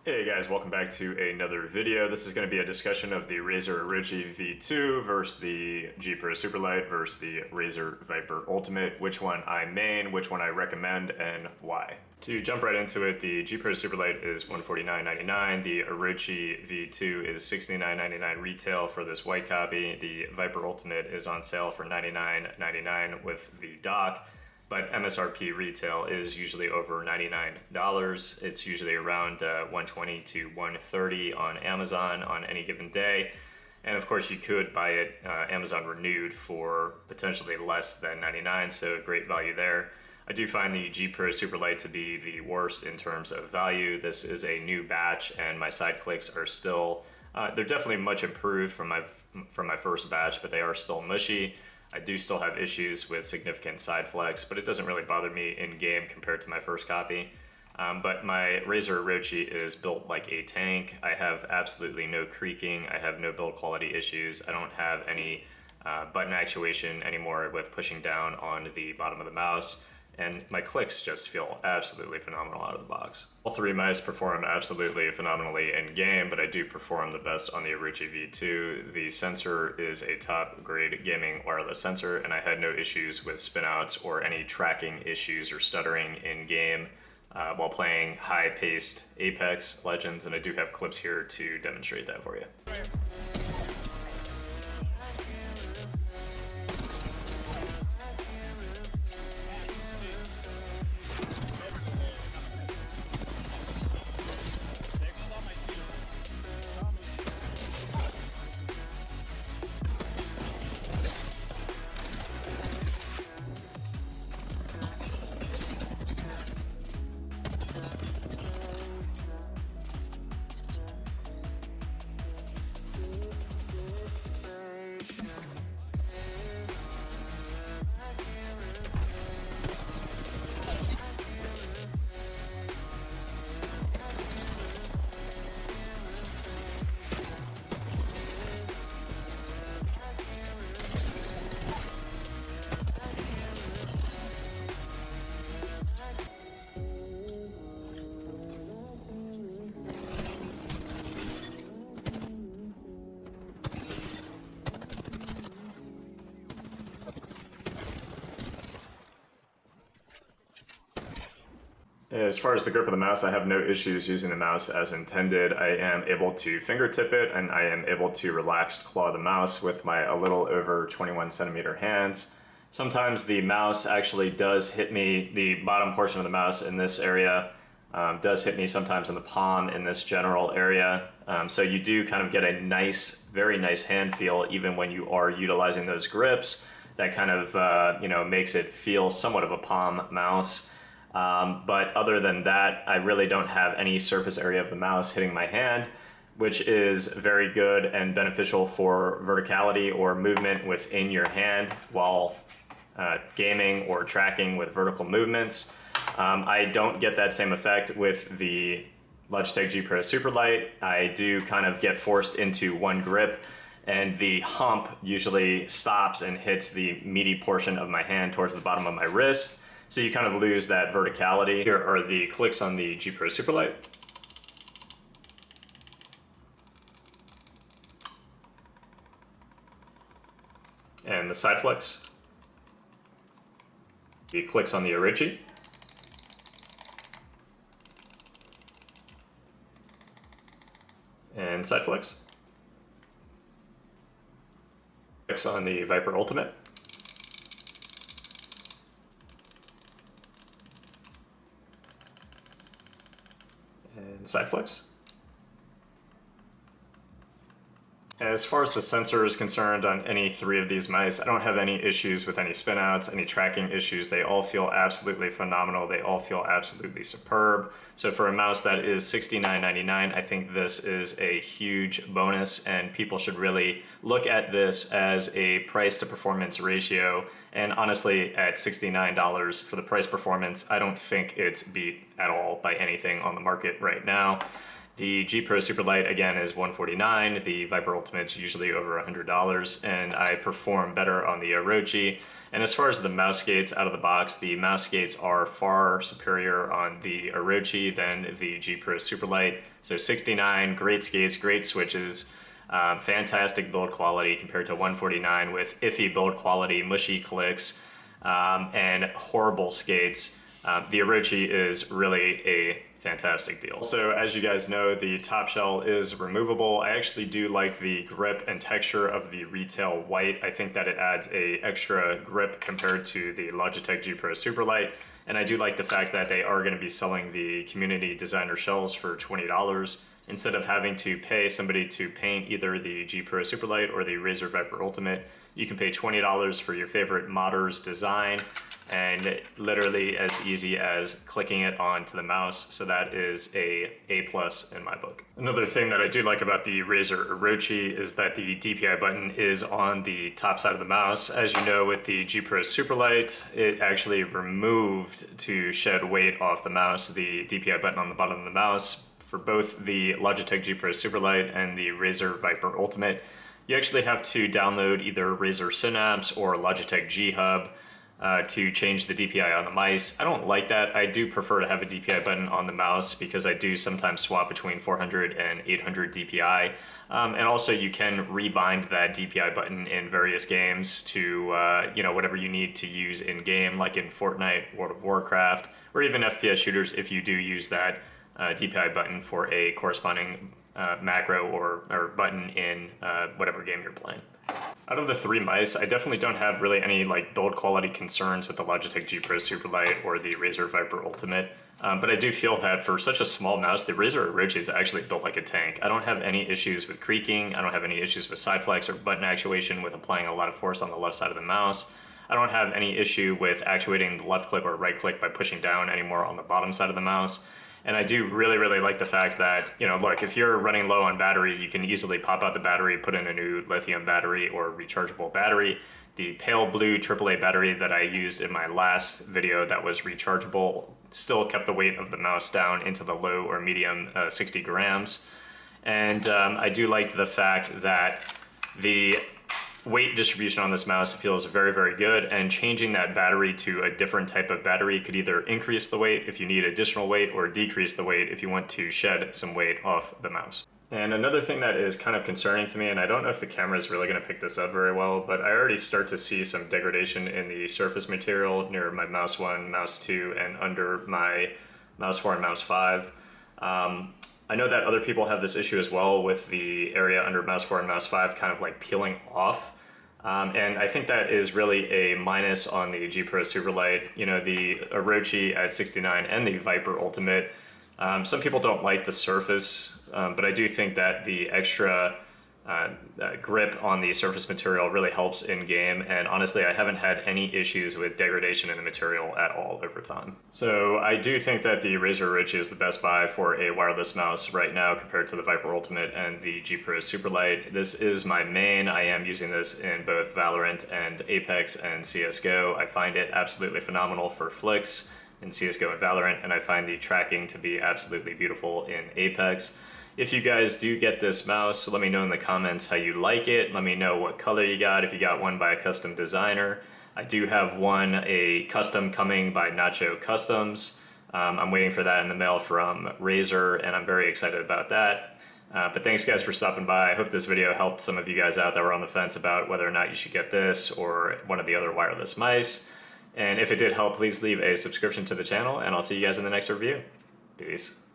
Hey guys, welcome back to another video. This is going to be a discussion of the Razer Orochi V2 versus the G Pro Superlight versus the Razer Viper Ultimate, which one I main, which one I recommend, and why. To jump right into it, the G Pro Superlight is $149.99, the Orochi V2 is $69.99 retail for this white copy, the Viper Ultimate is on sale for $99.99 with the dock. But MSRP retail is usually over $99. It's usually around $120 to $130 on Amazon on any given day. And of course you could buy it Amazon renewed for potentially less than $99, so great value there. I do find the G Pro Superlight to be the worst in terms of value. This is a new batch and my side clicks are still, they're definitely much improved from my first batch, but they are still mushy. I do still have issues with significant side flex, but it doesn't really bother me in game compared to my first copy. But my Razer Orochi is built like a tank. I have absolutely no creaking. I have no build quality issues. I don't have any button actuation anymore with pushing down on the bottom of the mouse. And my clicks just feel absolutely phenomenal out of the box. All three mice perform absolutely phenomenally in game, but I do perform the best on the Orochi V2. The sensor is a top grade gaming wireless sensor, and I had no issues with spinouts or any tracking issues or stuttering in game while playing high-paced Apex Legends, and I do have clips here to demonstrate that for you. As far as the grip of the mouse, I have no issues using the mouse as intended. I am able to fingertip it and I am able to relaxed claw the mouse with my a little over 21 centimeter hands. Sometimes the mouse actually does hit me, the bottom portion of the mouse in this area does hit me sometimes in the palm in this general area. So you do kind of get a nice, very nice hand feel even when you are utilizing those grips. That kind of makes it feel somewhat of a palm mouse. But other than that, I really don't have any surface area of the mouse hitting my hand, which is very good and beneficial for verticality or movement within your hand while gaming or tracking with vertical movements. I don't get that same effect with the Logitech G Pro Superlight. I do kind of get forced into one grip, and the hump usually stops and hits the meaty portion of my hand towards the bottom of my wrist. So you kind of lose that verticality. Here are the clicks on the G Pro Superlight. And the side flex. The clicks on the Orochi. And side flex. Clicks on the Viper Ultimate. And side flex. As far as the sensor is concerned on any three of these mice, I don't have any issues with any spinouts, any tracking issues. They all feel absolutely phenomenal. They all feel absolutely superb. So for a mouse that is $69.99, I think this is a huge bonus, and people should really look at this as a price to performance ratio. And honestly, at $69 for the price performance, I don't think it's beat at all by anything on the market right now. The G Pro Superlight again is $149. The Viper Ultimate's usually over $100, and I perform better on the Orochi. And as far as the mouse gates out of the box, the mouse gates are far superior on the Orochi than the G Pro Superlight. So 69, great skates, great switches, fantastic build quality compared to 149 with iffy build quality, mushy clicks, and horrible skates. The Orochi is really a fantastic deal. So as you guys know, the top shell is removable. I actually do like the grip and texture of the retail white. I think that it adds a extra grip compared to the Logitech G Pro Superlight. And I do like the fact that they are going to be selling the community designer shells for $20 instead of having to pay somebody to paint either the G Pro Superlight or the Razer Viper Ultimate. You can pay $20 for your favorite modder's design, and literally as easy as clicking it onto the mouse. So that is a plus in my book. Another thing that I do like about the Razer Orochi is that the DPI button is on the top side of the mouse. As you know, with the G Pro Superlight, it actually removed to shed weight off the mouse, the DPI button on the bottom of the mouse. For both the Logitech G Pro Superlight and the Razer Viper Ultimate, you actually have to download either Razer Synapse or Logitech G Hub to change the DPI on the mice. I don't like that. I do prefer to have a DPI button on the mouse because I do sometimes swap between 400 and 800 DPI. And also you can rebind that DPI button in various games to whatever you need to use in game, like in Fortnite, World of Warcraft, or even FPS shooters if you do use that DPI button for a corresponding macro or button in whatever game you're playing. Out of the three mice, I definitely don't have really any build quality concerns with the Logitech G Pro Superlight or the Razer Viper Ultimate. But I do feel that for such a small mouse, the Razer Orochi is actually built like a tank. I don't have any issues with creaking. I don't have any issues with side flex or button actuation with applying a lot of force on the left side of the mouse. I don't have any issue with actuating the left click or right click by pushing down anymore on the bottom side of the mouse. And I do really, really like the fact that, look, if you're running low on battery, you can easily pop out the battery, put in a new lithium battery or rechargeable battery. The pale blue AAA battery that I used in my last video that was rechargeable still kept the weight of the mouse down into the low or medium 60 grams. And I do like the fact that the weight distribution on this mouse feels very, very good, and changing that battery to a different type of battery could either increase the weight if you need additional weight or decrease the weight if you want to shed some weight off the mouse. And another thing that is kind of concerning to me, and I don't know if the camera is really going to pick this up very well, but I already start to see some degradation in the surface material near my mouse 1, mouse 2, and under my mouse 4 and mouse 5. I know that other people have this issue as well with the area under mouse 4 and mouse 5 kind of peeling off. And I think that is really a minus on the G Pro Superlight. The Orochi at 69 and the Viper Ultimate. Some people don't like the surface, but I do think that the extra grip on the surface material really helps in game, and honestly I haven't had any issues with degradation in the material at all over time. So I do think that the Razer Orochi is the best buy for a wireless mouse right now compared to the Viper Ultimate and the G Pro Superlight. This is my main. I am using this in both Valorant and Apex and CSGO. I find it absolutely phenomenal for flicks in CSGO and Valorant, and I find the tracking to be absolutely beautiful in Apex. If you guys do get this mouse, let me know in the comments how you like it. Let me know what color you got, if you got one by a custom designer. I do have one, a custom coming by Nacho Customs. I'm waiting for that in the mail from Razer, and I'm very excited about that. But thanks guys for stopping by. I hope this video helped some of you guys out that were on the fence about whether or not you should get this or one of the other wireless mice. And if it did help, please leave a subscription to the channel, and I'll see you guys in the next review. Peace.